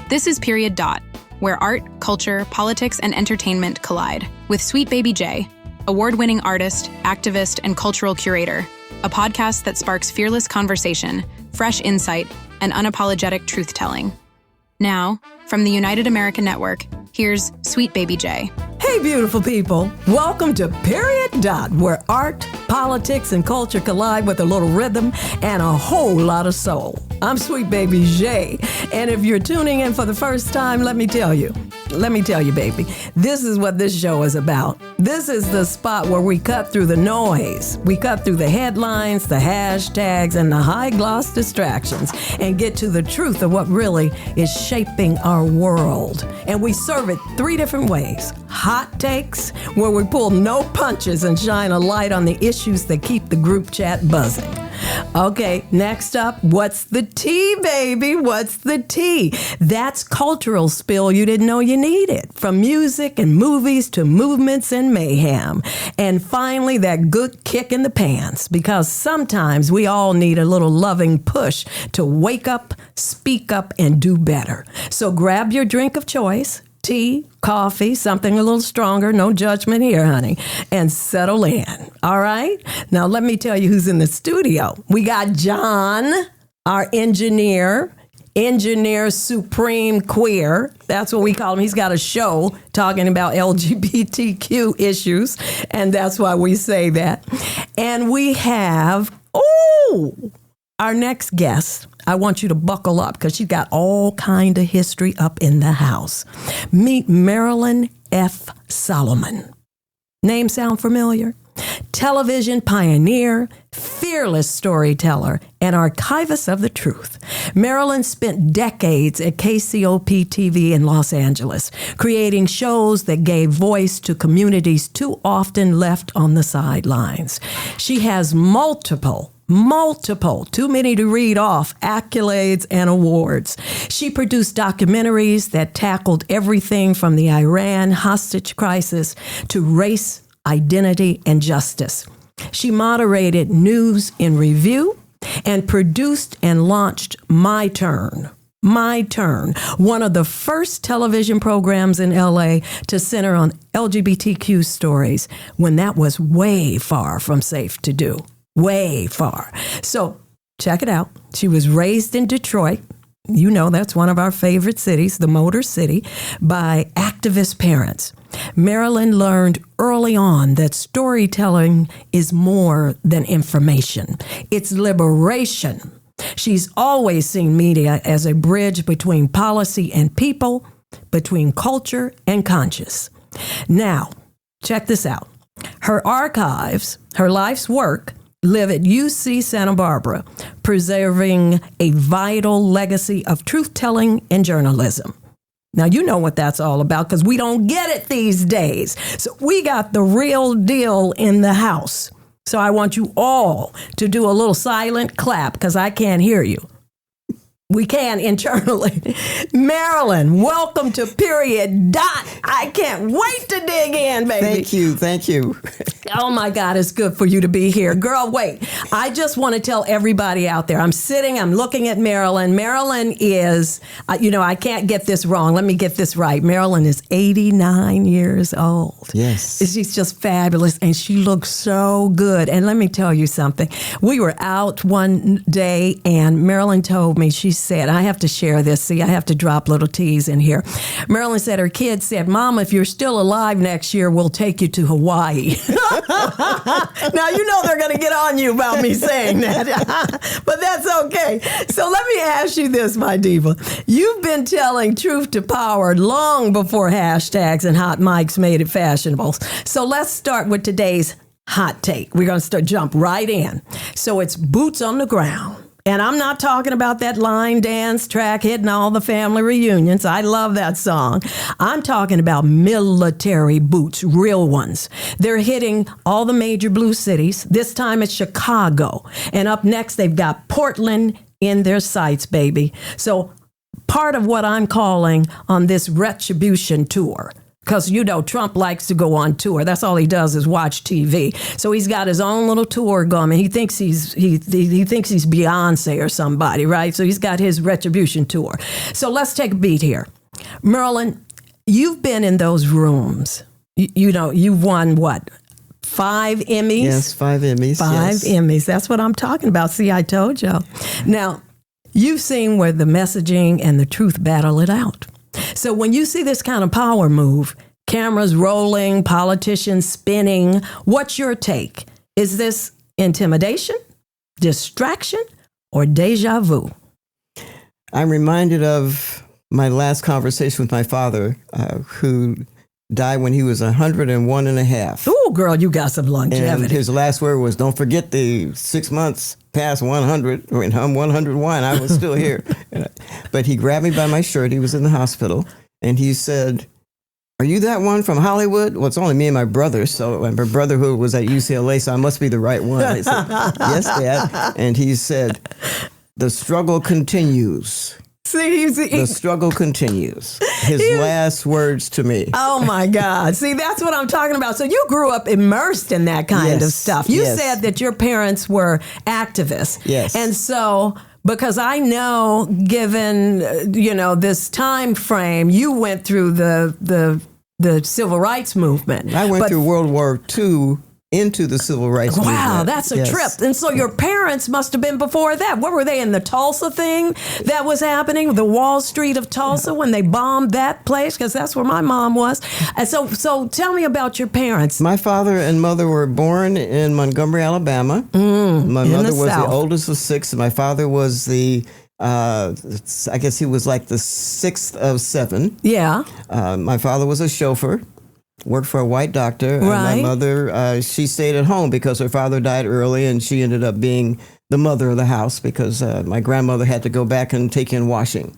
This is Period Dot, where art, culture, politics, and entertainment collide, with Sweetbaby J'ai, award-winning artist, activist, and cultural curator, a podcast that sparks fearless conversation, fresh insight, and unapologetic truth-telling. Now, from the United American Network, here's Sweetbaby J'ai. Hey, beautiful people. Welcome to Period Dot, where art, politics, and culture collide with a little rhythm and a whole lot of soul. I'm Sweetbaby J'ai, and if you're tuning in for the first time, let me tell you, baby, this is what this show is about. This is the spot where we cut through the noise. We cut through the headlines, the hashtags, and the high-gloss distractions and get to the truth of what really is shaping our world. And we serve it three different ways. Hot takes, where we pull no punches and shine a light on the issues that keep the group chat buzzing. Okay, next up, what's the tea, baby? What's the tea? That's cultural spill you didn't know you needed, from music and movies to movements and mayhem. And finally, that good kick in the pants, because sometimes we all need a little loving push to wake up, speak up, and do better. So grab your drink of choice. Tea, coffee, something a little stronger, no judgment here, honey, and settle in, all right? Now, let me tell you who's in the studio. We got John, our engineer supreme queer. That's what we call him. He's got a show talking about LGBTQ issues, and that's why we say that. And we have, our next guest. I want you to buckle up because she's got all kind of history up in the house. Meet Marilyn F. Solomon. Name sound familiar? Television pioneer, fearless storyteller, and archivist of the truth. Marilyn spent decades at KCOP-TV in Los Angeles, creating shows that gave voice to communities too often left on the sidelines. She has multiple, too many to read off, accolades and awards. She produced documentaries that tackled everything from the Iran hostage crisis to race, identity, and justice. She moderated News in Review and produced and launched My Turn, one of the first television programs in LA to center on LGBTQ stories when that was way far from safe to do. Way far. So check it out. She was raised in Detroit. You know, that's one of our favorite cities, the Motor City, by activist parents. Marilyn learned early on that storytelling is more than information. It's liberation. She's always seen media as a bridge between policy and people, between culture and conscience. Now, check this out. Her archives, her life's work, live at UC Santa Barbara, preserving a vital legacy of truth-telling and journalism. Now, you know what that's all about because we don't get it these days. So we got the real deal in the house. So I want you all to do a little silent clap because I can't hear you. We can internally. Marilyn, welcome to Period Dot. I can't wait to dig in, baby. Thank you. Oh my God, it's good for you to be here. Girl, wait. I just want to tell everybody out there, I'm looking at Marilyn. Marilyn is, I can't get this wrong. Let me get this right. Marilyn is 89 years old. Yes. She's just fabulous and she looks so good. And let me tell you something. We were out one day and Marilyn told me, she said, I have to share this. See, I have to drop little T's in here. Marilyn said her kids said, Mom, if you're still alive next year, we'll take you to Hawaii. Now, you know they're going to get on you about me saying that, but that's okay. So let me ask you this, my diva. You've been telling truth to power long before hashtags and hot mics made it fashionable. So let's start with today's hot take. We're going to jump right in. So it's boots on the ground. And I'm not talking about that line dance track hitting all the family reunions. I love that song. I'm talking about military boots, real ones. They're hitting all the major blue cities. This time it's Chicago. And up next, they've got Portland in their sights, baby. So part of what I'm calling on this retribution tour, because, Trump likes to go on tour. That's all he does is watch TV. So he's got his own little tour going. He thinks he's Beyonce or somebody, right? So he's got his retribution tour. So let's take a beat here. Marilyn, you've been in those rooms. You've won what? 5 Emmys? Yes, 5 Emmys. 5 Emmys. That's what I'm talking about. See, I told you. Now, you've seen where the messaging and the truth battle it out. So when you see this kind of power move, cameras rolling, politicians spinning, what's your take? Is this intimidation, distraction, or deja vu? I'm reminded of my last conversation with my father, who died when he was 101 and a half. Ooh, girl, you got some longevity. And his last word was, don't forget the 6 months past 100, when I'm 101, I was still here. But he grabbed me by my shirt. He was in the hospital. And he said, are you that one from Hollywood? Well, it's only me and my brother. So my brother who was at UCLA, so I must be the right one. I said, yes, Dad. And he said, the struggle continues. The struggle continues. His last words to me. Oh, my God. See, that's what I'm talking about. So you grew up immersed in that kind of stuff. You said that your parents were activists. Yes. And so, because I know, given, this time frame, you went through the civil rights movement. I went through World War II into the civil rights movement. Wow, that's a trip. And so your parents must have been before that. What were they in the Tulsa thing that was happening, the Wall Street of Tulsa, when they bombed that place? Because that's where my mom was. And so tell me about your parents. My father and mother were born in Montgomery, Alabama. My mother was the oldest of 6. And my father was I guess he was like the 6th of 7. Yeah. My father was a chauffeur. Worked for a white doctor. And right. my mother, she stayed at home because her father died early, and she ended up being the mother of the house because my grandmother had to go back and take in washing.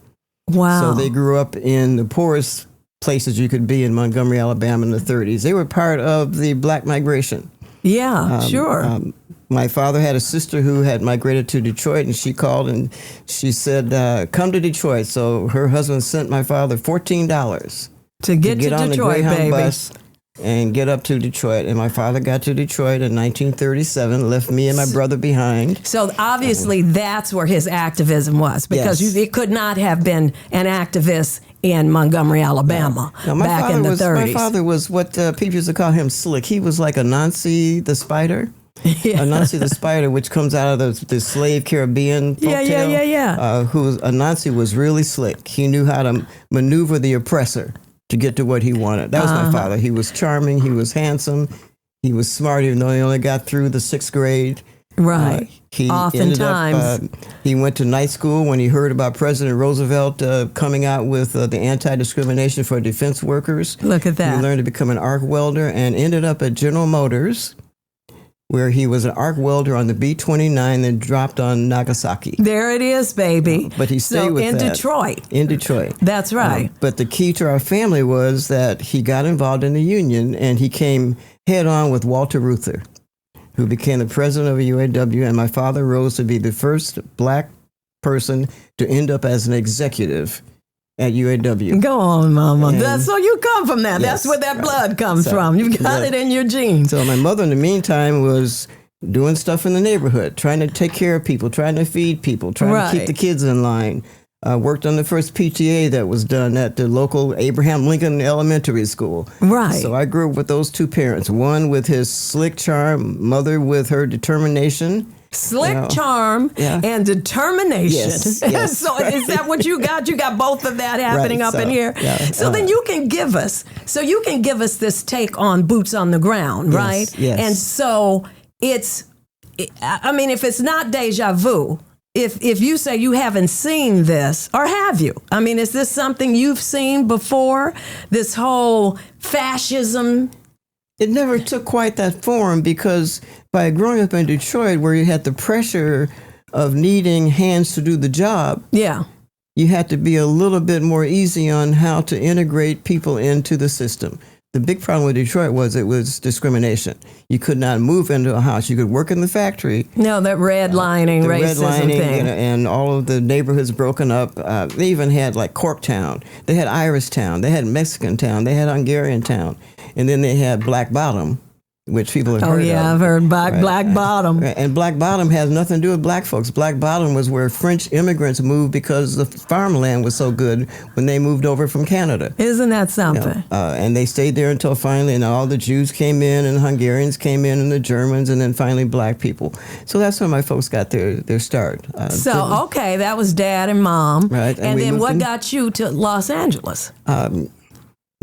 Wow. So they grew up in the poorest places you could be in Montgomery, Alabama in the 30s. They were part of the Black migration. Yeah, sure. My father had a sister who had migrated to Detroit, and she called and she said, come to Detroit. So her husband sent my father $14 to get to on Detroit, the Greyhound baby. bus and get up to Detroit. And my father got to Detroit in 1937, left me and my brother behind. So obviously that's where his activism was, because it could not have been an activist in Montgomery, Alabama back in the 30s. My father was what people used to call him slick. He was like a Nancy the Spider. Yeah. Anansi the Spider, which comes out of the slave Caribbean folktale. Yeah. Anansi was really slick. He knew how to maneuver the oppressor to get to what he wanted. That was my father. He was charming. He was handsome. He was smart, even though he only got through the 6th grade. Right. Oftentimes. He went to night school when he heard about President Roosevelt coming out with the anti-discrimination for defense workers. Look at that. He learned to become an arc welder and ended up at General Motors, where he was an arc welder on the B-29 and dropped on Nagasaki. There it is, baby. But he stayed with that. In Detroit. That's right. But the key to our family was that he got involved in the union, and he came head on with Walter Reuther, who became the president of UAW, and my father rose to be the first black person to end up as an executive at UAW. Go on, Mama. So you come from that. Yes. That's where that blood comes from. You've got it in your genes. So my mother, in the meantime, was doing stuff in the neighborhood, trying to take care of people, trying to feed people, trying to keep the kids in line. Worked on the first PTA that was done at the local Abraham Lincoln Elementary School. Right. So I grew up with those two parents, one with his slick charm, mother with her determination. Slick charm and determination. Yes, so is that what you got? You got both of that happening up in here. Yeah, so then you can give us this take on boots on the ground, right? Yes. And so if it's not deja vu, if you say you haven't seen this, or have you? I mean, is this something you've seen before? This whole fascism? It never took quite that form, because by growing up in Detroit, where you had the pressure of needing hands to do the job, you had to be a little bit more easy on how to integrate people into the system. the big problem with Detroit was it was discrimination. You could not move into a house. You could work in the factory. No, that redlining, racism thing. And all of the neighborhoods broken up. They even had like Corktown. They had Irish Town. They had Mexican Town. They had Hungarian Town. And then they had Black Bottom, which people have heard of. I've heard Black Bottom. Right. And Black Bottom has nothing to do with black folks. Black Bottom was where French immigrants moved because the farmland was so good when they moved over from Canada. Isn't that something? And they stayed there until finally, and all the Jews came in, and the Hungarians came in, and the Germans, and then finally black people. So that's when my folks got their start. Okay, that was Dad and Mom. Right. And then what got you to Los Angeles?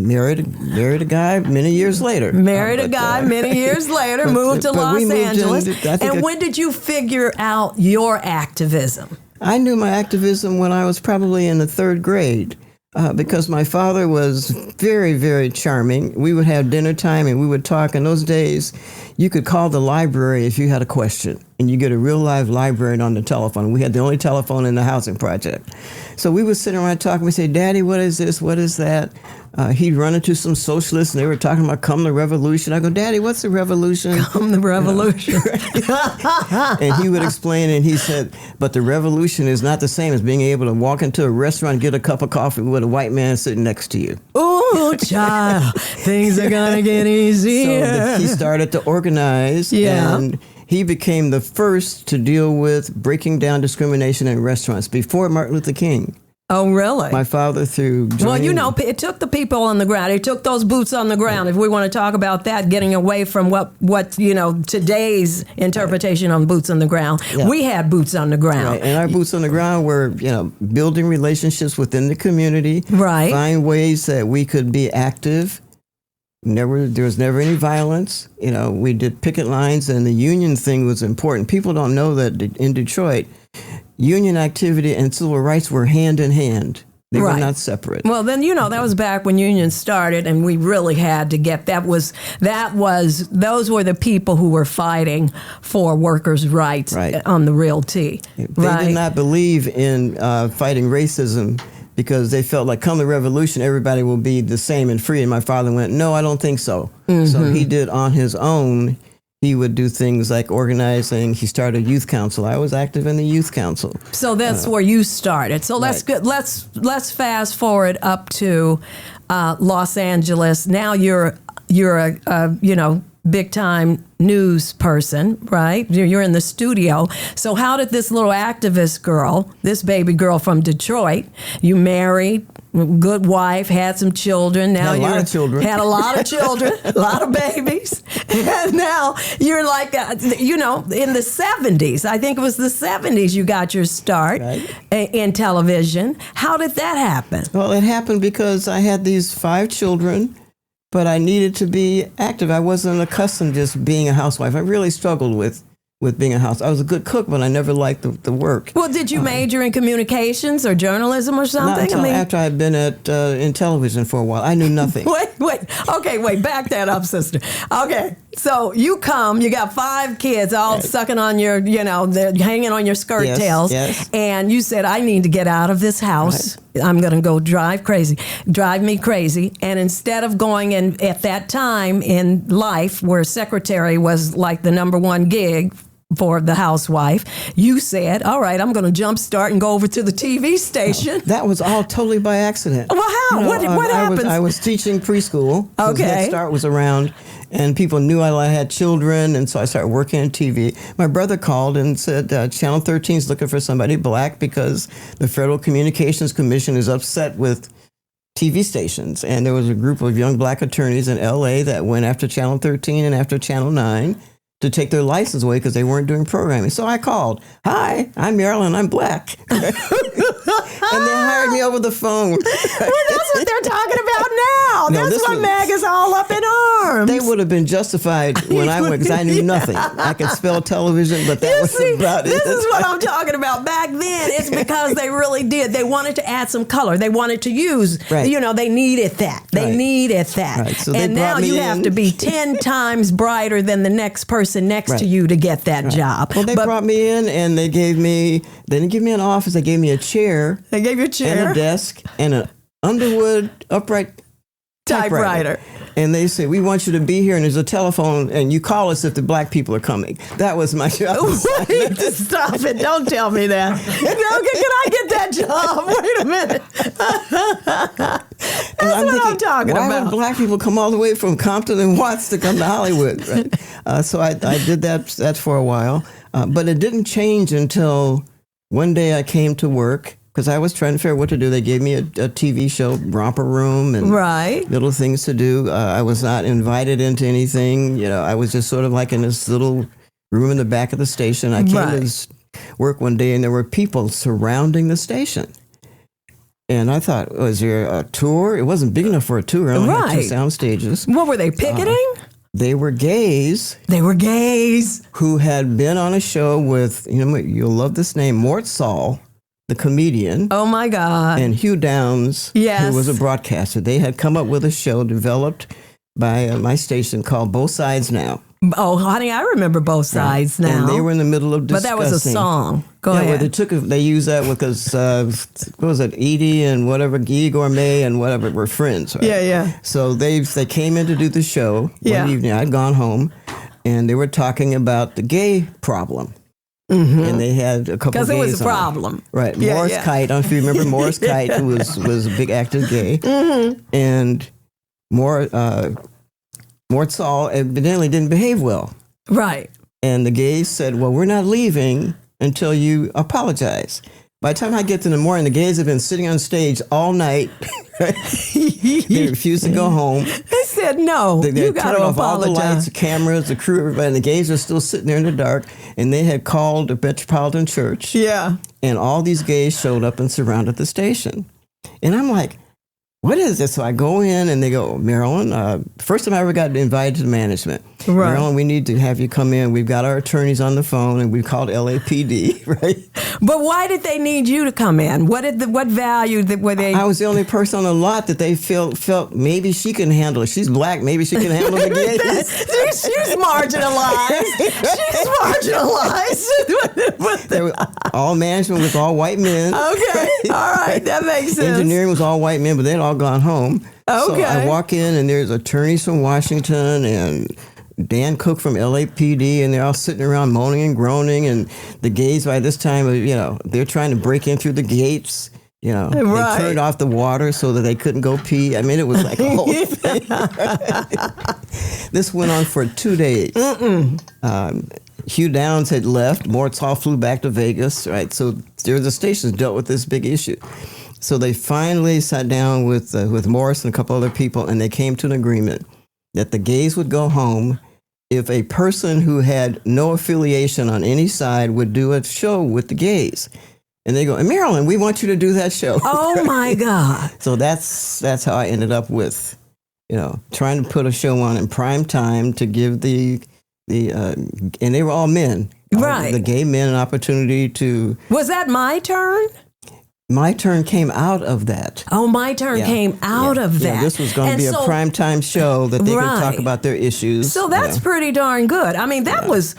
Married a guy many years later. Moved to Los Angeles. And when did you figure out your activism? I knew my activism when I was probably in the third grade. Because my father was very, very charming. We would have dinner time and we would talk. In those days, you could call the library if you had a question, and you get a real live librarian on the telephone. We had the only telephone in the housing project. So we would sit around talking. We'd say, Daddy, what is this? What is that? He'd run into some socialists, and they were talking about come the revolution. I go, Daddy, what's the revolution? Come the revolution. And he would explain, and he said, but the revolution is not the same as being able to walk into a restaurant, get a cup of coffee with a white man sitting next to you. Oh, child, things are going to get easier. So he started to organize, and he became the first to deal with breaking down discrimination in restaurants before Martin Luther King. Oh, really? My father through joining... Well, it took the people on the ground. It took those boots on the ground. If we want to talk about that, getting away from what today's interpretation on boots on the ground. Yeah. We had boots on the ground. Right. And our boots on the ground were, building relationships within the community. Right. Find ways that we could be active. There was never any violence. We did picket lines, and the union thing was important. People don't know that in Detroit, union activity and civil rights were hand in hand. They were not separate. Well, then, that was back when unions started, and we really had to get, those were the people who were fighting for workers' rights on the real T. They did not believe in fighting racism because they felt like come the revolution, everybody will be the same and free. And my father went, no, I don't think so. Mm-hmm. So he did on his own. He would do things like organizing. He started a youth council. I was active in the youth council. So that's where you started. So let's fast forward up to Los Angeles. Now you're a big time news person, right? You're in the studio. So how did this little activist girl, this baby girl from Detroit, you married, good wife, had some children. Now had a lot of children, a lot of babies. And now you're like, in the 70s, I think it was the 70s you got your start in television. How did that happen? Well, it happened because I had these 5 children, but I needed to be active. I wasn't accustomed to just being a housewife. I really struggled with being a house. I was a good cook, but I never liked the work. Well, did you major in communications or journalism or something? Not until after I had been in television for a while. I knew nothing. Wait, back that up, sister. Okay, so you got 5 kids all sucking on your, they're hanging on your skirt tails. Yes. And you said, I need to get out of this house. Right. I'm going to go drive me crazy. And instead of going in at that time in life where secretary was like the number one gig for the housewife, you said, all right, I'm going to jumpstart and go over to the TV station. That was all totally by accident. Well, how? What happened? I was teaching preschool. Okay. Head Start was around, and people knew I had children, and so I started working on TV. My brother called and said, Channel 13 is looking for somebody black because the Federal Communications Commission is upset with TV stations. And there was a group of young black attorneys in L.A. that went after Channel 13 and after Channel 9 to take their license away because they weren't doing programming. So I called, hi, I'm Marilyn, I'm black. And they hired me over the phone. Well, that's what they're talking about now. That's why MAG is all up in arms. They would have been justified when I went because I knew nothing. I could spell television, but that was about it. This is what I'm talking about. Back then, it's because they really did. They wanted to add some color. They wanted to use, they needed that. They needed that. Right. So and now you have to be 10 times brighter than the next person next to you to get that job. Well, they brought me in and they didn't give me an office. They gave me a chair. They gave you a chair and a desk and an Underwood upright typewriter. And they say, we want you to be here, and there's a telephone, and you call us if the black people are coming. That was my job. Wait, stop it. Don't tell me that. Okay, can I get that job? Wait a minute. That's what I'm talking why about. would black people come all the way from Compton and Watts to come to Hollywood? Right? So I did that for a while. But it didn't change until one day I came to work, because I was trying to figure out what to do. They gave me a TV show, Romper Room, and little things to do. I was not invited into anything. I was just sort of like in this little room in the back of the station. I came to work one day, and there were people surrounding the station. And I thought, was there a tour? It wasn't big enough for a tour. I only had 2 sound stages. What were they, picketing? They were gays. They were gays. Who had been on a show with, you'll love this name, Mort Saul, the comedian. Oh, my God. And Hugh Downs, who was a broadcaster. They had come up with a show developed by my station called Both Sides Now. Oh, honey, I remember Both Sides Now. And they were in the middle of discussing. But that was a song. Go ahead. Well, they used that because, what was it, Edie and whatever, Guy Gourmet and whatever were friends, right? Yeah. So they came in to do the show one evening. I'd gone home, and they were talking about the gay problem. Mm-hmm. And they had a couple of gays. Because it was a problem. Right. Yeah, Morris Kite. I don't know if you remember Morris Kite, who was a big active gay. Mm-hmm. And Mort Saul evidently didn't behave well. Right. And the gays said, well, we're not leaving until you apologize. By the time I get to the morning, the gays have been sitting on stage all night. They refused to go home. They said, no, you got to turned off apologize. all the lights, the cameras, the crew, everybody. And the gays are still sitting there in the dark. And they had called the Metropolitan Church. Yeah. And all these gays showed up and surrounded the station. And I'm like, what is this? So I go in and they go, Marilyn, first time I ever got invited to the management. Right. Marilyn, we need to have you come in. We've got our attorneys on the phone, and we've called LAPD, right? But why did they need you to come in? What value were they? I was the only person on the lot that they felt maybe she can handle it. She's black. Maybe she can handle the gays. She's marginalized. All management was all white men. Okay. All right. That makes sense. Engineering was all white men, but they'd all gone home. Okay. So I walk in, and there's attorneys from Washington and Dan Cook from LAPD, and they're all sitting around moaning and groaning. And the gays, by this time, they're trying to break in through the gates. They turned off the water so that they couldn't go pee. I mean, it was like a whole thing. This went on for 2 days. Hugh Downs had left. Mort Saul flew back to Vegas. Right, so the stations dealt with this big issue. So they finally sat down with Morris and a couple other people, and they came to an agreement that the gays would go home if a person who had no affiliation on any side would do a show with the gays. And they go, and Marilyn, we want you to do that show. Oh, my God. So that's how I ended up with, trying to put a show on in prime time to give and they were all men. Right. The gay men an opportunity to. Was that my turn? My turn came out of that. Oh, my turn came out of that. Yeah, this was going to be a primetime show that they could talk about their issues. So that's pretty darn good. I mean, that was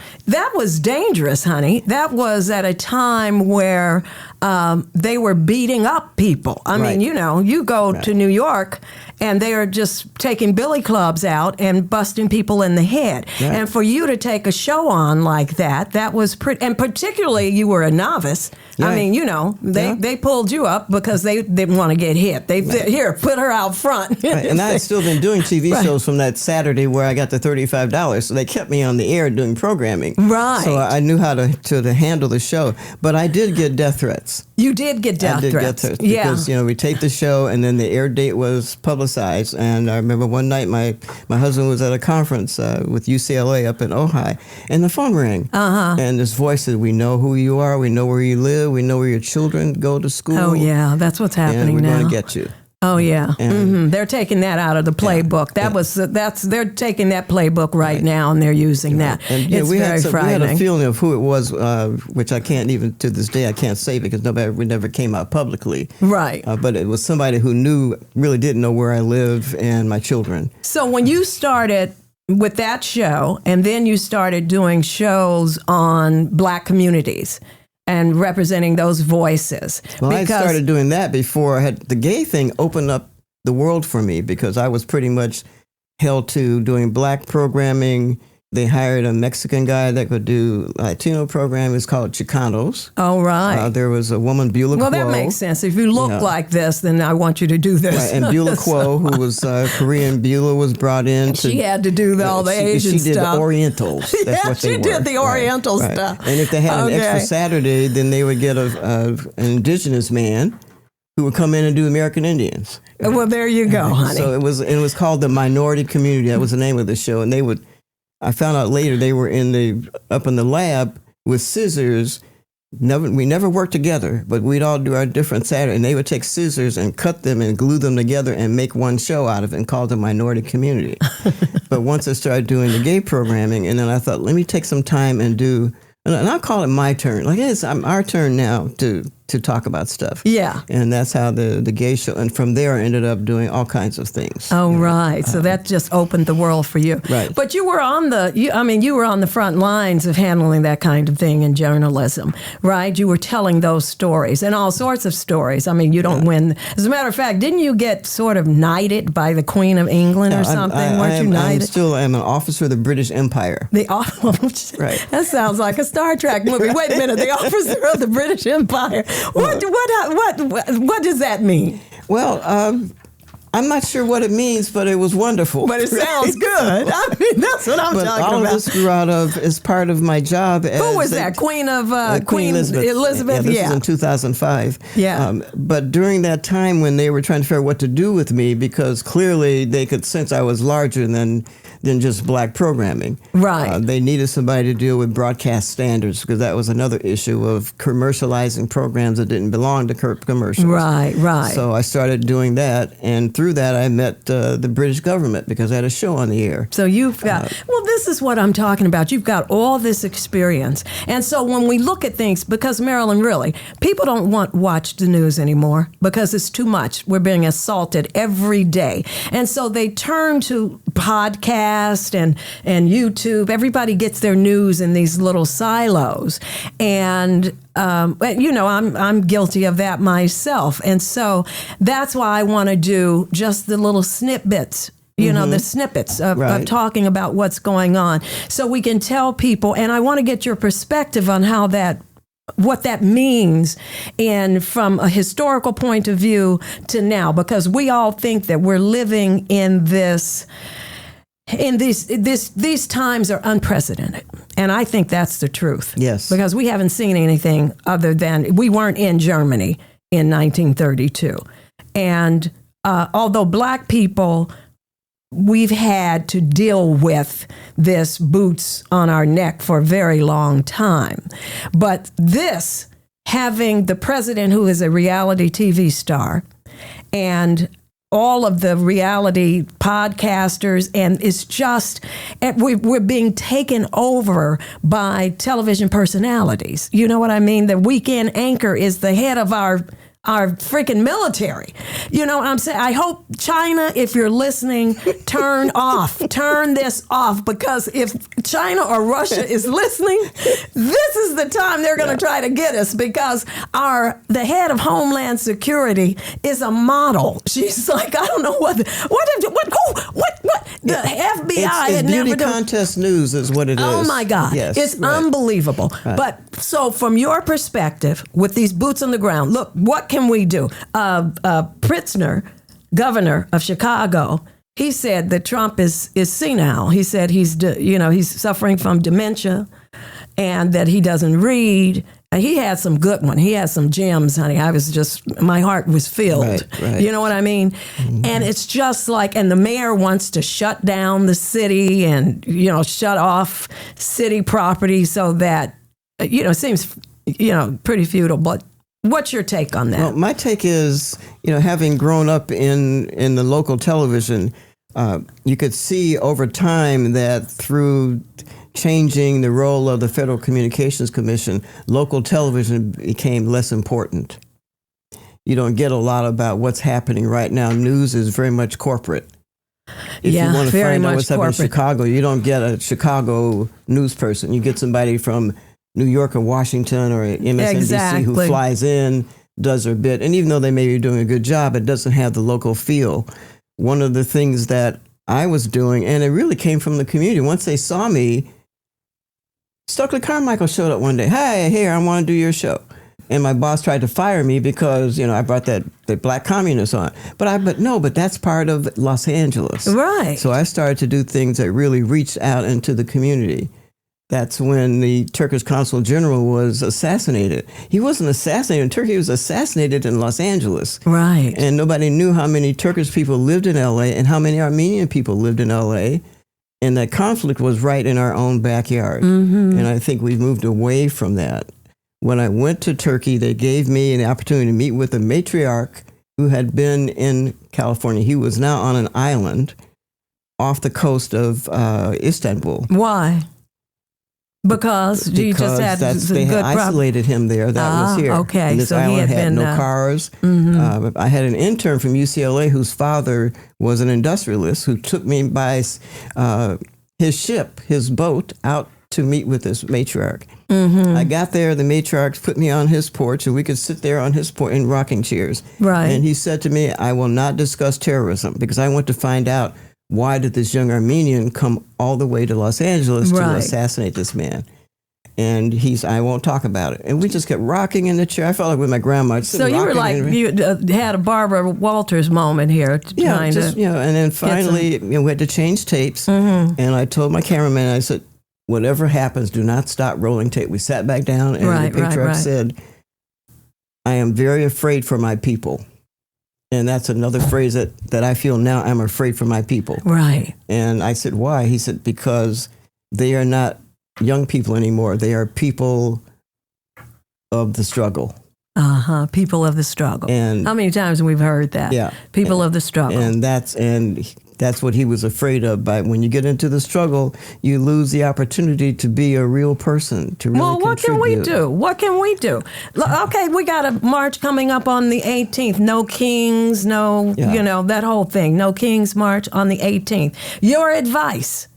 dangerous, honey. That was at a time where they were beating up people. I mean, you go to New York and they are just taking billy clubs out and busting people in the head. Right. And for you to take a show on like that was pretty, and particularly you were a novice. Yeah. I mean, they pulled you up because they didn't want to get hit. They here, put her out front. Right. And I had still been doing TV shows from that Saturday where I got the $35. So they kept me on the air doing programming. Right. So I knew how to handle the show. But I did get death threats. You did get death threats. Because, we taped the show and then the air date was publicized. And I remember one night my husband was at a conference with UCLA up in Ojai, and the phone rang. Uh-huh. And this voice said, we know who you are. We know where you live. We know where your children go to school. Oh, yeah. That's what's happening and now. We're going to get you. Oh, yeah. They're taking that out of the playbook. They're taking that playbook right now, and they're using that. And, it's very frightening. We had a feeling of who it was, which I can't even, to this day, I can't say because we never came out publicly. Right. But it was somebody who really didn't know where I live and my children. So when you started with that show, and then you started doing shows on Black communities, and representing those voices. Well, I started doing that before I had the gay thing open up the world for me because I was pretty much held to doing black programming. They hired a Mexican guy that could do Latino programming. It's called Chicanos. Oh, right. There was a woman, Beulah Kuo. Well, that makes sense. If you look like this, then I want you to do this. Right. And Beulah Kuo, who was Korean, Beulah was brought in. She had to do all the Asian stuff. She did the Orientals. That's what they she were. did the Oriental right. stuff. And if they had an extra Saturday, then they would get an indigenous man who would come in and do American Indians. Well, there you go, honey. So it was called the Minority Community. That was the name of the show. And I found out later they were up in the lab with scissors. We never worked together, but we'd all do our different Saturday, and they would take scissors and cut them and glue them together and make one show out of it and call it the Minority Community. But once I started doing the gay programming, and then I thought, let me take some time and I'll call it my turn. Like it's our turn now to talk about stuff. Yeah. And that's how the gay show, and from there I ended up doing all kinds of things. Oh, right. So that just opened the world for you. Right. But you were on the front lines of handling that kind of thing in journalism, right? You were telling those stories and all sorts of stories. I mean, you don't win. As a matter of fact, didn't you get sort of knighted by the Queen of England or something? Weren't you knighted? I'm an officer of the British Empire. Right. That sounds like a Star Trek movie. Wait a minute. The officer of the British Empire. What does that mean? Well, I'm not sure what it means, but it was wonderful. But it sounds good. I mean, that's what I'm talking about. All of this grew out of as part of my job. Who was that? Queen Elizabeth. Yeah, this was in 2005. Yeah. But during that time when they were trying to figure out what to do with me, because clearly they could sense I was larger than just black programming. Right. They needed somebody to deal with broadcast standards because that was another issue of commercializing programs that didn't belong to commercials. Right. So I started doing that, and through that I met the British government because I had a show on the air. So you've got, this is what I'm talking about. You've got all this experience. And so when we look at things, because Marilyn, really, people don't watch the news anymore because it's too much. We're being assaulted every day. And so they turn to podcasts and YouTube. Everybody gets their news in these little silos. And I'm guilty of that myself. And so that's why I want to do just the little snippets, the snippets of talking about what's going on. So we can tell people, and I want to get your perspective on what that means and from a historical point of view to now, because we all think that we're living in these times are unprecedented. And I think that's the truth. Yes. Because we haven't seen anything other than, we weren't in Germany in 1932. And although black people, we've had to deal with this boots on our neck for a very long time. But this, having the president who is a reality TV star and all of the reality podcasters, and it's just, we're being taken over by television personalities. You know what I mean? The weekend anchor is the head of our freaking military. You know what I'm saying? I hope China, if you're listening, turn this off, because if China or Russia is listening, this is the time they're going to try to get us, because the head of Homeland Security is a model. She's like, I don't know what the FBI had never beauty done. contest news is what it is. Oh my God. Yes, it's unbelievable. Right. But so from your perspective, with these boots on the ground, look, what can we do? Pritzker, governor of Chicago, he said that Trump is senile. He said he's suffering from dementia and that he doesn't read. He had some good one. He had some gems, honey. My heart was filled. Right. You know what I mean? Mm-hmm. And it's just like, and the mayor wants to shut down the city and, shut off city property so that, it seems, pretty futile. But what's your take on that? Well, my take is, having grown up in the local television, you could see over time that through changing the role of the Federal Communications Commission, local television became less important. You don't get a lot about what's happening right now. News is very much corporate. If you want to find out what's happening in Chicago, you don't get a Chicago news person. You get somebody from New York or Washington or MSNBC who flies in. does their bit. And even though they may be doing a good job, it doesn't have the local feel. One of the things that I was doing, and it really came from the community, once they saw me, Stokely Carmichael showed up one day. Hey, here, I want to do your show. And my boss tried to fire me because, I brought the black communists on. But that's part of Los Angeles. Right. So I started to do things that really reached out into the community. That's when the Turkish consul general was assassinated. He wasn't assassinated in Turkey, he was assassinated in Los Angeles. Right. And nobody knew how many Turkish people lived in LA and how many Armenian people lived in LA. And that conflict was right in our own backyard. Mm-hmm. And I think we've moved away from that. When I went to Turkey, they gave me an opportunity to meet with a matriarch who had been in California. He was now on an island off the coast of Istanbul. Why? Because you just had they had isolated him there. That was here. Okay, and this so island he had had been, no cars. Mm-hmm. I had an intern from UCLA whose father was an industrialist who took me by his ship, his boat, out to meet with this matriarch. Mm-hmm. I got there, the matriarch put me on his porch, and we could sit there on his porch in rocking chairs. Right. And he said to me, I will not discuss terrorism because I want to find out why did this young Armenian come all the way to Los Angeles to assassinate this man. And I won't talk about it. And we just kept rocking in the chair. I felt like with my grandma. So you were like, you had a Barbara Walters moment here. And then finally we had to change tapes. Mm-hmm. And I told my cameraman, I said, whatever happens, do not stop rolling tape. We sat back down and the patriarch said, I am very afraid for my people. And that's another phrase that I feel now, I'm afraid for my people. Right. And I said, why? He said, because they are not young people anymore. They are people of the struggle. People of the struggle. And how many times we've heard that? Yeah. People of the struggle. And that's what he was afraid of. But when you get into the struggle, you lose the opportunity to be a real person, to really contribute. What can we do? Okay, we got a march coming up on the 18th. No Kings, that whole thing. No Kings March on the 18th. Your advice.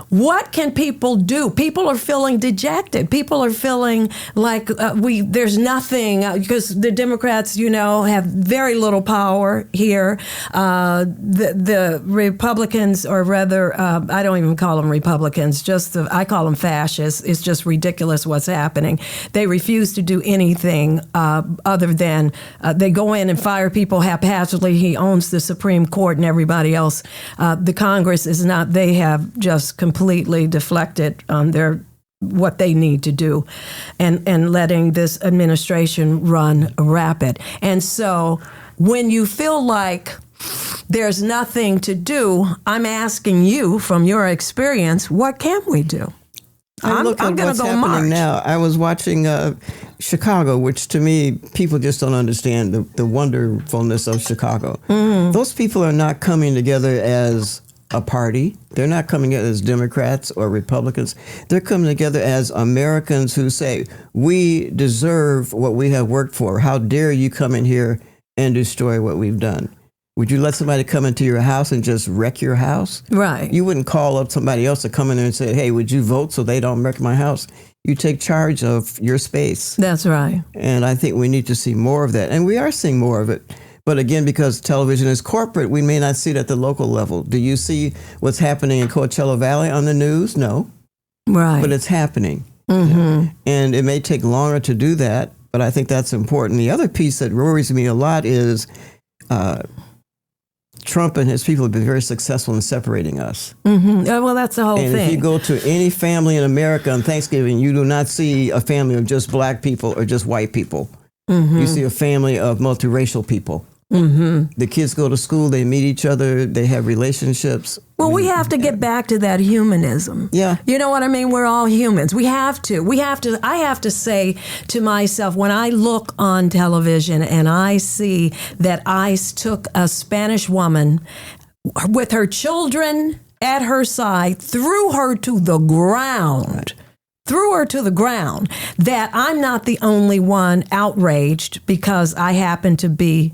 What can people do? People are feeling dejected. People are feeling like there's nothing because the Democrats, have very little power here. The Republicans, or rather, I don't even call them Republicans. I call them fascists. It's just ridiculous what's happening. They refuse to do anything other than they go in and fire people haphazardly. He owns the Supreme Court and everybody else. The Congress is not. They have just completely deflected on what they need to do and letting this administration run rapid. And so when you feel like there's nothing to do, I'm asking you from your experience, what can we do? I'm going to go happening now. I was watching Chicago, which to me, people just don't understand the wonderfulness of Chicago. Mm-hmm. Those people are not coming together as a party. They're not coming together as Democrats or Republicans. They're coming together as Americans who say, we deserve what we have worked for. How dare you come in here and destroy what we've done? Would you let somebody come into your house and just wreck your house? Right. You wouldn't call up somebody else to come in there and say, hey, would you vote so they don't wreck my house? You take charge of your space. That's right. And I think we need to see more of that. And we are seeing more of it. But again, because television is corporate, we may not see it at the local level. Do you see what's happening in Coachella Valley on the news? No. Right. But it's happening. Mm-hmm. And it may take longer to do that, but I think that's important. The other piece that worries me a lot is Trump and his people have been very successful in separating us. Mm-hmm. Well, that's the whole thing. And if you go to any family in America on Thanksgiving, you do not see a family of just black people or just white people. Mm-hmm. You see a family of multiracial people. Mm-hmm. The kids go to school, they meet each other, they have relationships. Well, we have to get back to that humanism. Yeah. You know what I mean? We're all humans. We have to. I have to say to myself, when I look on television and I see that ICE took a Spanish woman with her children at her side, threw her to the ground. That I'm not the only one outraged because I happen to be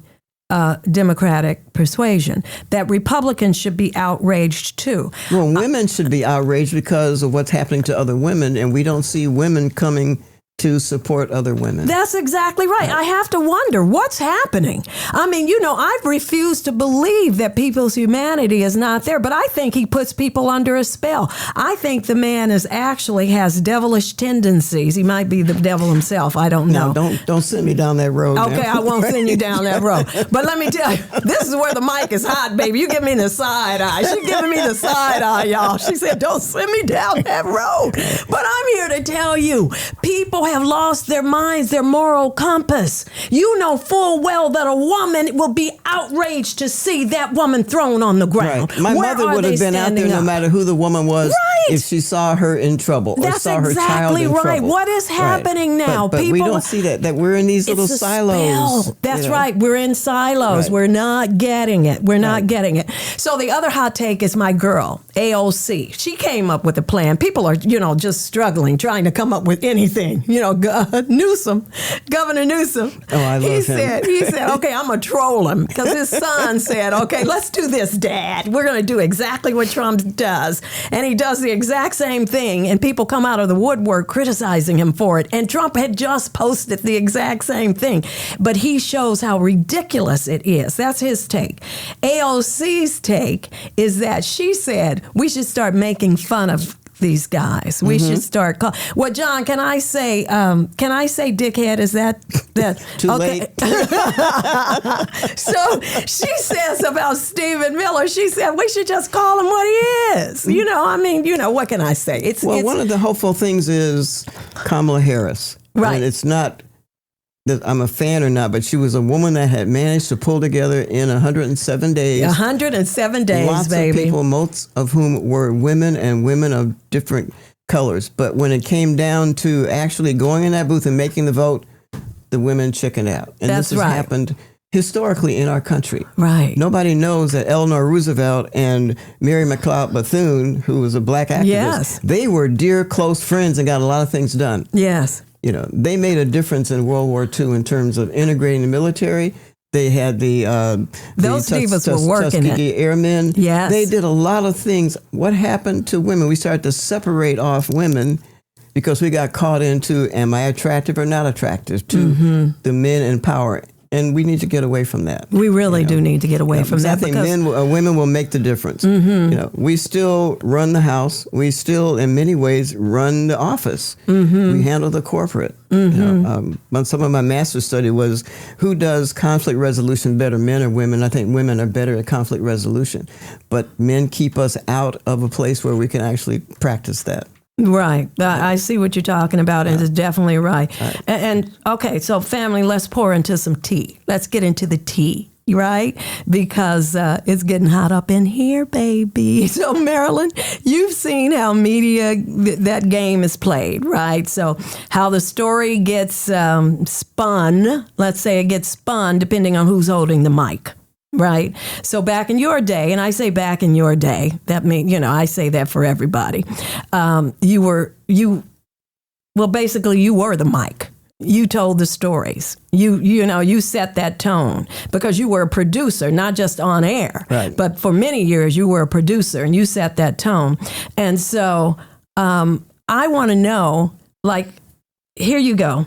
Democratic persuasion, that Republicans should be outraged too. Well, women should be outraged because of what's happening to other women, and we don't see women coming to support other women. That's exactly right. I have to wonder what's happening. I mean, I've refused to believe that people's humanity is not there, but I think he puts people under a spell. I think the man actually has devilish tendencies. He might be the devil himself. I don't know. No, don't send me down that road. Okay, now. I won't send you down that road. But let me tell you, this is where the mic is hot, baby. You give me the side eye. She's giving me the side eye, y'all. She said, don't send me down that road. But I'm here to tell you, people have lost their minds, their moral compass. You know full well that a woman will be outraged to see that woman thrown on the ground. Right. My mother would have been out there no matter who the woman was if she saw her in trouble or saw her child in trouble. That's exactly right. What is happening now? But we don't see that we're in these little silos. Spell. That's right. We're in silos. Right. We're not getting it. We're not getting it. So the other hot take is my girl, AOC. She came up with a plan. People are, just struggling, trying to come up with anything. Governor Newsom. Oh, I love him. He said, okay, I'm going to troll him because his son said, okay, let's do this, Dad. We're going to do exactly what Trump does. And he does the exact same thing. And people come out of the woodwork criticizing him for it. And Trump had just posted the exact same thing. But he shows how ridiculous it is. That's his take. AOC's take is that she said we should start making fun of these guys. We should start well, John, can I say dickhead? Is that too late? So she says about Stephen Miller, she said we should just call him what he is. What can I say? It's one of the hopeful things is Kamala Harris. Right. And it's not that I'm a fan or not, but she was a woman that had managed to pull together in 107 days. 107 days, lots baby. Of people, most of whom were women and women of different colors. But when it came down to actually going in that booth and making the vote, the women chickened out. And That's this has happened historically in our country. Right. Nobody knows that Eleanor Roosevelt and Mary McLeod Bethune, who was a black activist, they were dear, close friends and got a lot of things done. Yes. They made a difference in World War II in terms of integrating the military. They had those divas were working Tuskegee Airmen. Yes. They did a lot of things. What happened to women? We started to separate off women because we got caught into, am I attractive or not attractive to the men in power? And we need to get away from that. We really do need to get away from that. I think women will make the difference. We still run the house. We still, in many ways, run the office. We handle the corporate. Some of my master's study was who does conflict resolution better, men or women? I think women are better at conflict resolution. But men keep us out of a place where we can actually practice that. Right. I see what you're talking about, and it's definitely right. And okay, so family, let's pour into some tea. Let's get into the tea, right? Because it's getting hot up in here, baby. So, Marilyn, you've seen how media, that game is played, right? So how the story gets spun, let's say it gets spun depending on who's holding the mic. Right. So back in your day, and I say back in your day, that means, I say that for everybody. You were the mic. You told the stories. You set that tone because you were a producer, not just on air, right. But for many years you were a producer and you set that tone. And so I want to know, here you go.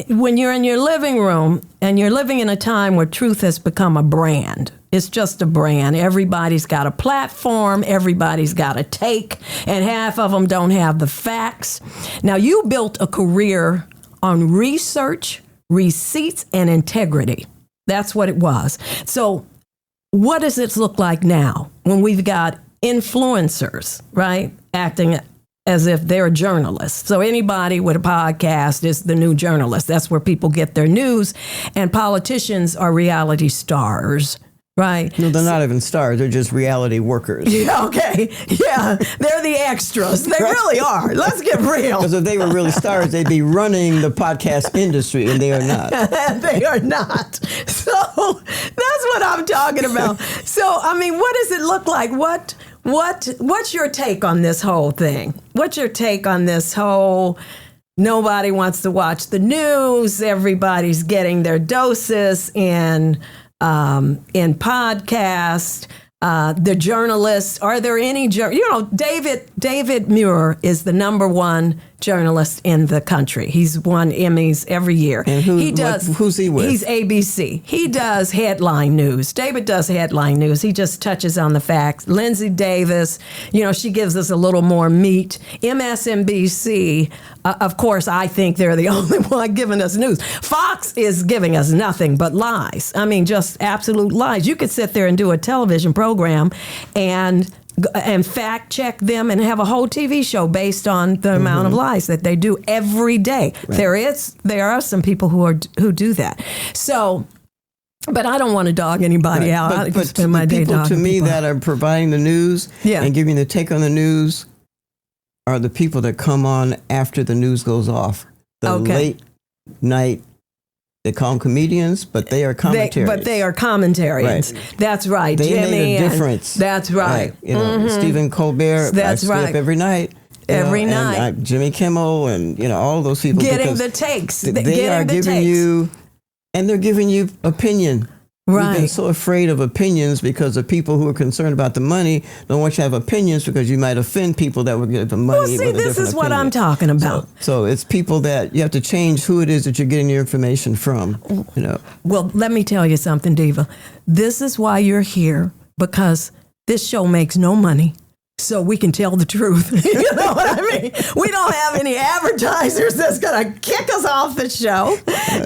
When you're in your living room and you're living in a time where truth has become a brand, it's just a brand. Everybody's got a platform. Everybody's got a take, and half of them don't have the facts. Now, you built a career on research, receipts, and integrity. That's what it was. So what does it look like now when we've got influencers, right, acting as if they're journalists? So anybody with a podcast is the new journalist. That's where people get their news. And politicians are reality stars, right? No, they're not even stars. They're just reality workers. Yeah, okay. Yeah, they're the extras. They really are. Let's get real. Because if they were really stars, they'd be running the podcast industry, and they are not. They are not. So that's what I'm talking about. So, what does it look like? What's your take on this whole thing? What's your take on this whole nobody wants to watch the news, everybody's getting their doses in podcast, the journalists, are there any David Muir is the number one journalist in the country. He's won Emmys every year. And who's he with? He's ABC. He does headline news. David does headline news. He just touches on the facts. Lindsay Davis, she gives us a little more meat. MSNBC, of course, I think they're the only one giving us news. Fox is giving us nothing but lies. I mean, just absolute lies. You could sit there and do a television program and fact check them and have a whole TV show based on the amount of lies that they do every day. Right. There are some people who do that. So, but I don't want to dog anybody out. I just spend my day dogging people. To me, that are providing the news and giving the take on the news are the people that come on after the news goes off. The late night. They call them comedians, but they are commentarians. But they are commentarians. Right. That's right. They Jimmy made a difference. That's right. Stephen Colbert. That's I stay up every night. Every night. And Jimmy Kimmel and, all those people. Getting the takes. They are giving you, and they're giving you opinion. Right. We've been so afraid of opinions because the people who are concerned about the money don't want you to have opinions because you might offend people that would get the money. Well, see, this is what I'm talking about. So it's people that you have to change who it is that you're getting your information from. Well, let me tell you something, Diva. This is why you're here, because this show makes no money. So we can tell the truth. You know what I mean? We don't have any advertisers that's going to kick us off the show,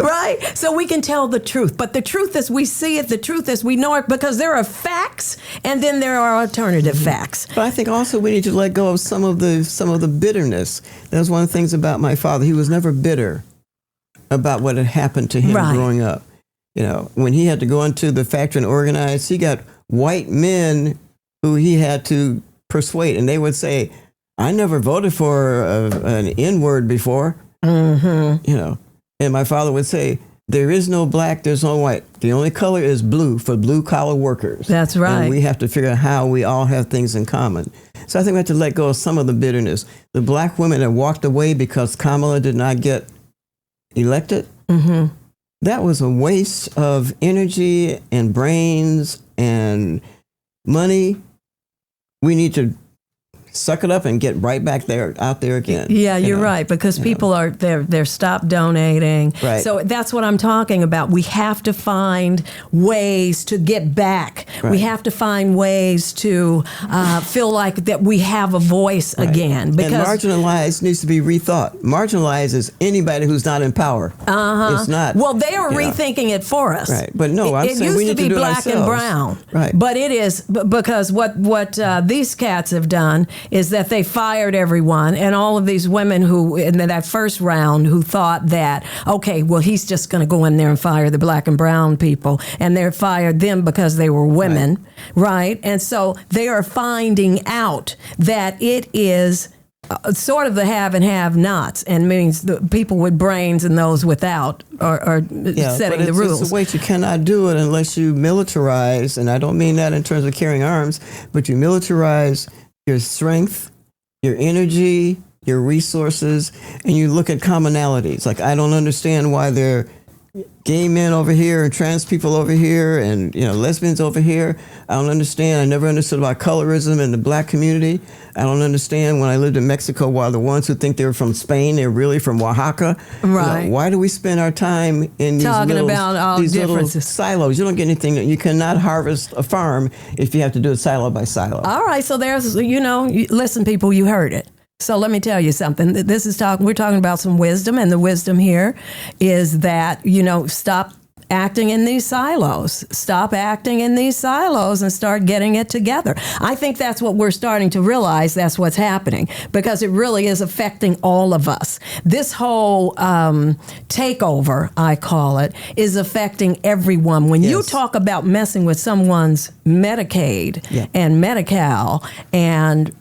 right? So we can tell the truth. But the truth is we see it, the truth is we know it, because there are facts and then there are alternative facts. But I think also we need to let go of some of the bitterness. That was one of the things about my father. He was never bitter about what had happened to him growing up. When he had to go into the factory and organize, he got white men who he had to persuade, and they would say, I never voted for an N-word before. And my father would say, there is no black, there's no white. The only color is blue for blue-collar workers. That's right. And we have to figure out how we all have things in common. So I think we have to let go of some of the bitterness. The black women that walked away because Kamala did not get elected, that was a waste of energy and brains and money. We need to suck it up and get right back out there again. Yeah, you're right, because people are they're stopped donating. Right. So that's what I'm talking about. We have to find ways to get back. Right. We have to find ways to feel like that we have a voice again. Because and marginalized needs to be rethought. Marginalized is anybody who's not in power. It's not. Well, they are rethinking it for us. Right. But no, I'm saying we need to do it ourselves. It used to be black and brown. Right. But it is because what these cats have done is that they fired everyone, and all of these women who in that first round who thought that, okay, well, he's just going to go in there and fire the black and brown people, and they fired them because they were women, right? And so they are finding out that it is sort of the have and have-nots, and means the people with brains and those without are setting the rules. It's a way you cannot do it unless you militarize, and I don't mean that in terms of carrying arms, but you militarize your strength, your energy, your resources, and you look at commonalities. Like, I don't understand why there are gay men over here and trans people over here and lesbians over here. I don't understand. I never understood about colorism in the black community. I don't understand when I lived in Mexico why the ones who think they're from Spain, they're really from Oaxaca. Right. Why do we spend our time in these little silos? You don't get anything. You cannot harvest a farm if you have to do it silo by silo. All right. So there's, listen, people, you heard it. So let me tell you something. We're talking about some wisdom, and the wisdom here is that, stop acting in these silos. Stop acting in these silos and start getting it together. I think that's what we're starting to realize. That's what's happening, because it really is affecting all of us. This whole takeover, I call it, is affecting everyone. When you talk about messing with someone's Medicaid and Medi-Cal and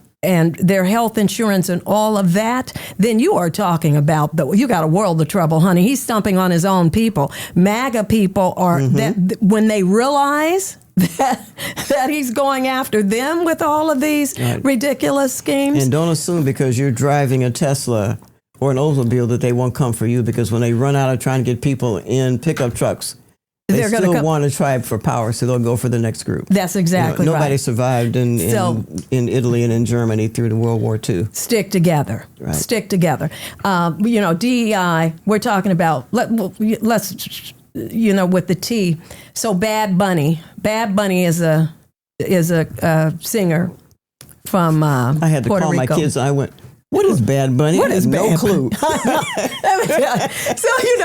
their health insurance and all of that, then you are talking about you got a world of trouble, honey. He's stumping on his own people. MAGA people are when they realize that he's going after them with all of these ridiculous schemes. And don't assume because you're driving a Tesla or an Oldsmobile that they won't come for you, because when they run out of trying to get people in pickup trucks They still want to try for power, so they'll go for the next group. That's exactly right. Nobody survived in Italy and in Germany through the World War II. Stick together. Right. Stick together. DEI, we're talking about, let's, with the T. So Bad Bunny. Bad Bunny is a singer from I had to Puerto call Rico. my kids. I went, what is Bad Bunny? What is no Bad clue. So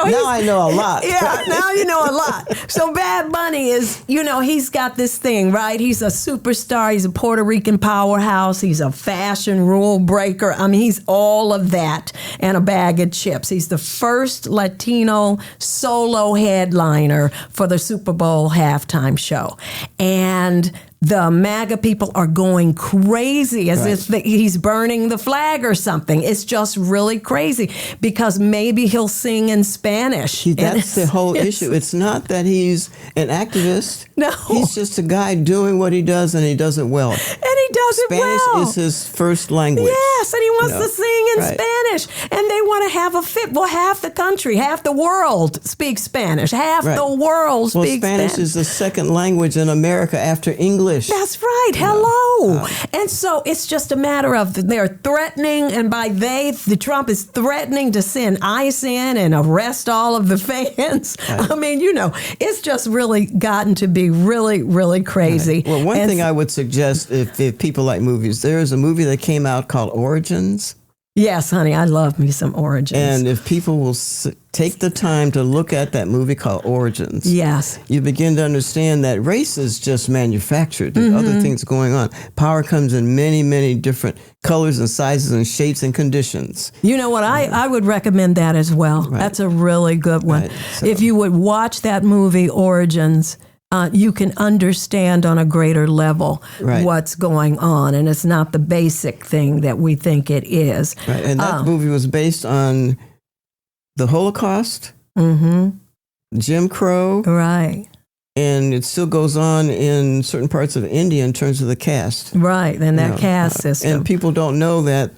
now I know a lot. Yeah, now you know a lot. So Bad Bunny is, he's got this thing, right? He's a superstar. He's a Puerto Rican powerhouse. He's a fashion rule breaker. I mean, he's all of that and a bag of chips. He's the first Latino solo headliner for the Super Bowl halftime show. And the MAGA people are going crazy as if he's burning the flag or something. It's just really crazy because maybe he'll sing in Spanish. That's the whole issue. It's not that he's an activist. No. He's just a guy doing what he does, and he does it well. And he does it well. Spanish is his first language. Yes, and he wants to sing in Spanish. And they want to have a fit. Well, half the country, half the world speaks Spanish. Half the world speaks Spanish. Spanish is the second language in America after English. That's right. Hello. And so it's just a matter of they're threatening, and by the Trump is threatening to send ICE in and arrest all of the fans. Right. I mean, it's just really gotten to be really, really crazy. Right. Well, one thing I would suggest if people like movies, there is a movie that came out called Origins. Yes, honey, I love me some Origins. And if people will take the time to look at that movie called Origins, yes, you begin to understand that race is just manufactured. There's other things going on. Power comes in many, many different colors and sizes and shapes and conditions. You know what? I would recommend that as well. Right. That's a really good one. Right. So, if you would watch that movie, Origins, you can understand on a greater level what's going on, and it's not the basic thing that we think it is. Right, and that movie was based on the Holocaust, Jim Crow, right, and it still goes on in certain parts of India in terms of the caste. Right, and that caste system. And people don't know that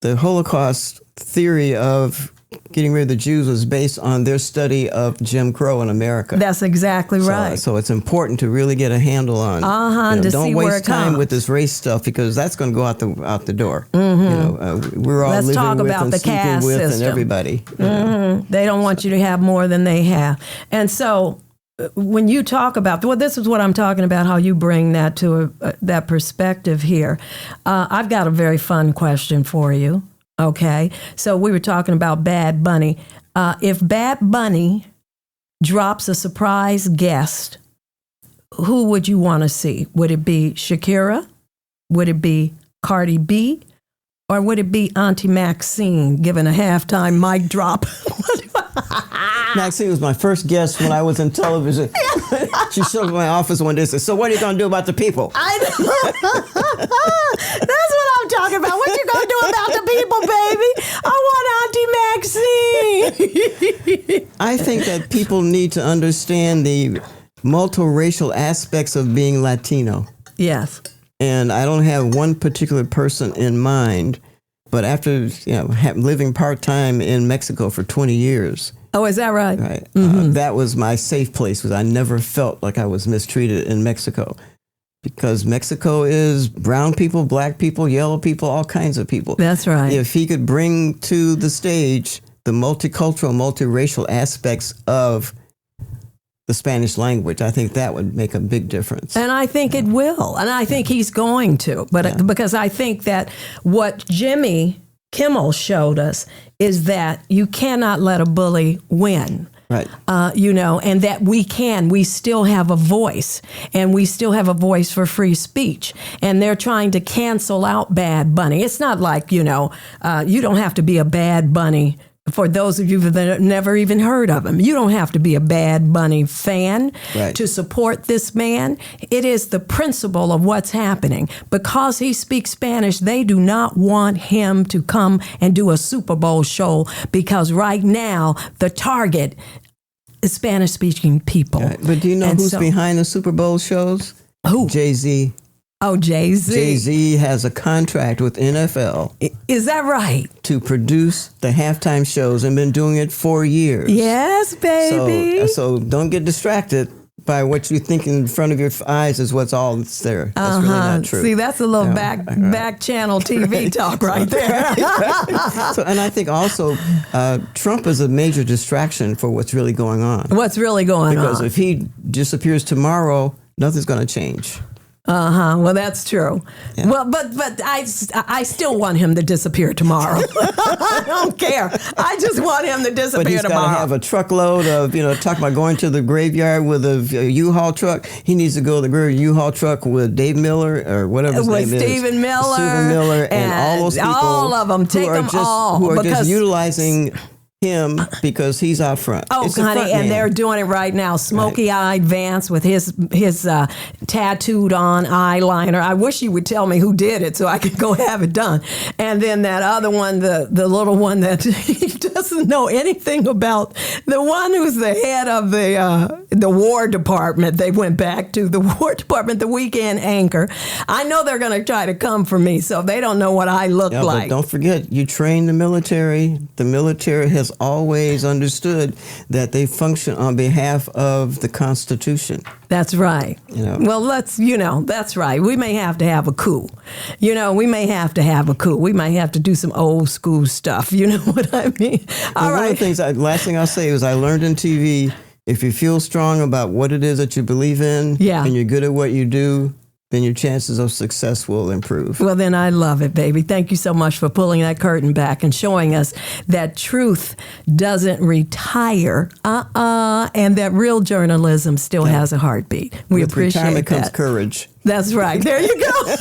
the Holocaust theory of getting rid of the Jews was based on their study of Jim Crow in America. That's exactly right. So it's important to really get a handle on. To don't see waste where it time comes with this race stuff, because that's going to go out the door. We're all Let's living talk with about and the sleeping caste with system. and everybody. They don't want you to have more than they have, and so. When you talk about, this is what I'm talking about, how you bring that to that perspective here. I've got a very fun question for you. Okay, so we were talking about Bad Bunny. If Bad Bunny drops a surprise guest, who would you want to see? Would it be Shakira? Would it be Cardi B? Or would it be Auntie Maxine giving a halftime mic drop? Maxine was my first guest when I was in television. She showed up in my office one day and said, "So what are you going to do about the people?" That's what I'm talking about. What you going to do about the people, baby? I want Auntie Maxine. I think that people need to understand the multiracial aspects of being Latino. Yes. And I don't have one particular person in mind, but after living part-time in Mexico for 20 years. Oh, is that right? Right. That was my safe place, because I never felt like I was mistreated in Mexico. Because Mexico is brown people, black people, yellow people, all kinds of people. That's right. If he could bring to the stage the multicultural, multiracial aspects of the Spanish language, I think that would make a big difference. And I think it will. And I think he's going to. But because I think that what Jimmy Kimmel showed us is that you cannot let a bully win. Right. And that we still have a voice, and we still have a voice for free speech. And they're trying to cancel out Bad Bunny. It's not like, you don't have to be a Bad Bunny. For those of you that have never even heard of him, you don't have to be a Bad Bunny fan to support this man. It is the principle of what's happening. Because he speaks Spanish, they do not want him to come and do a Super Bowl show, because right now the target is Spanish-speaking people. Right. But do you know who's behind the Super Bowl shows? Who? Jay-Z. Oh, Jay-Z. Jay-Z has a contract with NFL. Is that right? To produce the halftime shows and been doing it for years. Yes, baby. So don't get distracted by what you think in front of your eyes is what's all that's there. That's really not true. See, that's a little back channel TV talk right there. And I think also Trump is a major distraction for what's really going on. What's really going on? Because if he disappears tomorrow, nothing's going to change. Well, that's true. Yeah. Well, but I still want him to disappear tomorrow. I don't care. I just want him to disappear tomorrow. But he's got to have a truckload of, talk about going to the graveyard with a U-Haul truck. He needs to go to the U-Haul truck with Dave Miller or whatever his name is. Stephen Miller and all those people. All of them. Take them all. Who are just utilizing him because he's out front. Oh, honey, and they're doing it right now. Smokey-eyed Vance with his tattooed on eyeliner. I wish you would tell me who did it so I could go have it done. And then that other one, the little one that he doesn't know anything about, the one who's the head of the War Department. They went back to the War Department, the weekend anchor. I know they're going to try to come for me, so they don't know what I look like. But don't forget, you train the military. The military has always understood that they function on behalf of the Constitution. That's right. Well, that's right. We may have to have a coup. We may have to have a coup. We might have to do some old school stuff. You know what I mean? All right. One of the things, last thing I'll say is I learned in TV, if you feel strong about what it is that you believe in and you're good at what you do, then your chances of success will improve. Well, then I love it, baby. Thank you so much for pulling that curtain back and showing us that truth doesn't retire, and that real journalism still has a heartbeat. We With appreciate retirement that. comes courage. That's right. There you go.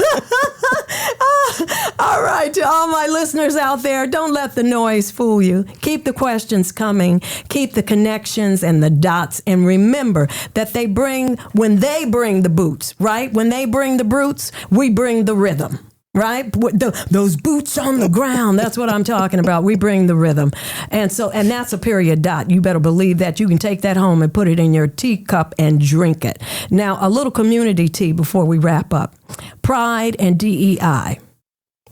All right, to all my listeners out there, don't let the noise fool you. Keep the questions coming. Keep the connections and the dots. And remember that when they bring the boots, right? When they bring the brutes, we bring the rhythm. Right? Those boots on the ground. That's what I'm talking about. We bring the rhythm. And that's a period dot. You better believe that. You can take that home and put it in your teacup and drink it. Now, a little community tea before we wrap up. Pride and DEI.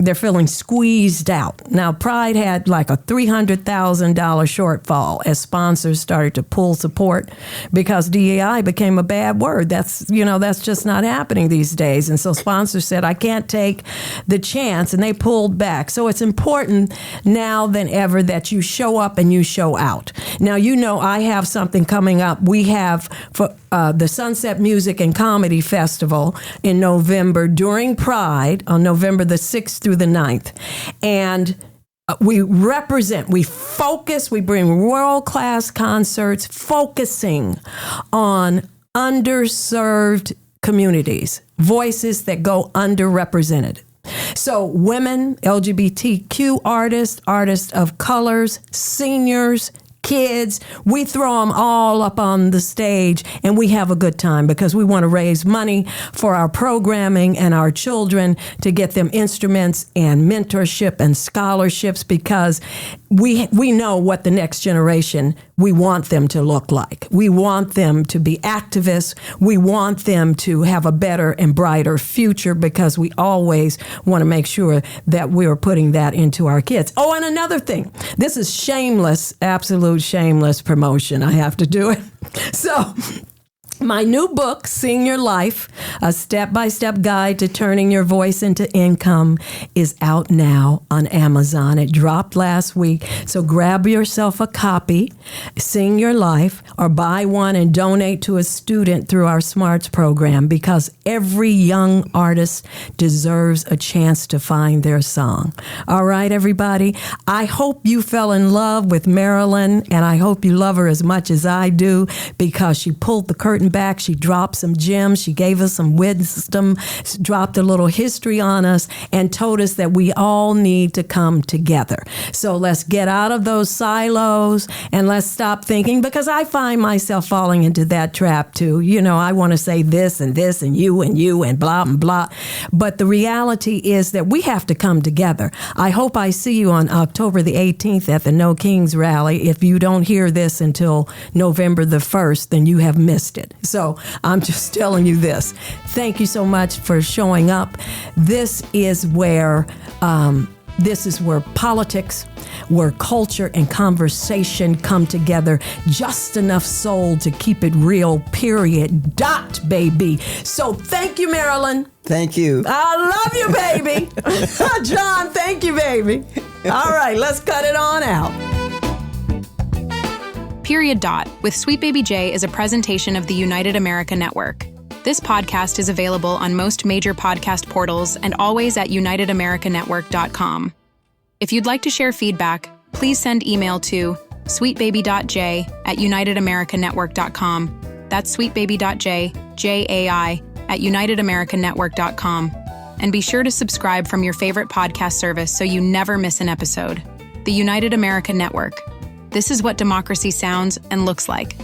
They're feeling squeezed out. Now, Pride had like a $300,000 shortfall as sponsors started to pull support because DEI became a bad word. That's just not happening these days. And so sponsors said, I can't take the chance, and they pulled back. So it's important now than ever that you show up and you show out. Now, I have something coming up. We have for the Sunset Music and Comedy Festival in November during Pride on November the 6th through the 9th. And we focus, we bring world-class concerts focusing on underserved communities, voices that go underrepresented. So women, LGBTQ artists of colors, seniors, kids, we throw them all up on the stage and we have a good time because we want to raise money for our programming and our children to get them instruments and mentorship and scholarships because we know what the next generation, we want them to look like. We want them to be activists. We want them to have a better and brighter future because we always want to make sure that we're putting that into our kids. Oh, and another thing, this is shameless, absolute shameless promotion. I have to do it. So my new book, Sing Your Life, a step-by-step guide to turning your voice into income, is out now on Amazon. It dropped last week, so grab yourself a copy, Sing Your Life, or buy one and donate to a student through our Smarts program because every young artist deserves a chance to find their song. All right, everybody? I hope you fell in love with Marilyn, and I hope you love her as much as I do because she pulled the curtain back. She dropped some gems. She gave us some wisdom, dropped a little history on us, and told us that we all need to come together. So let's get out of those silos and let's stop thinking, because I find myself falling into that trap too. I want to say this and you and blah and blah. But the reality is that we have to come together. I hope I see you on October the 18th at the No Kings rally. If you don't hear this until November the 1st, then you have missed it. So I'm just telling you this. Thank you so much for showing up. This is where politics, where culture and conversation come together. Just enough soul to keep it real, period. Baby. So thank you, Marilyn. Thank you. I love you, baby. John, thank you, baby. All right, let's cut it on out. Period. With Sweetbaby J'ai is a presentation of the United America Network. This podcast is available on most major podcast portals and always at unitedamericanetwork.com. If you'd like to share feedback, please send email to sweetbaby.j@unitedamericanetwork.com. That's sweetbaby.j, J-A-I, at unitedamericanetwork.com. And be sure to subscribe from your favorite podcast service so you never miss an episode. The United America Network. This is what democracy sounds and looks like.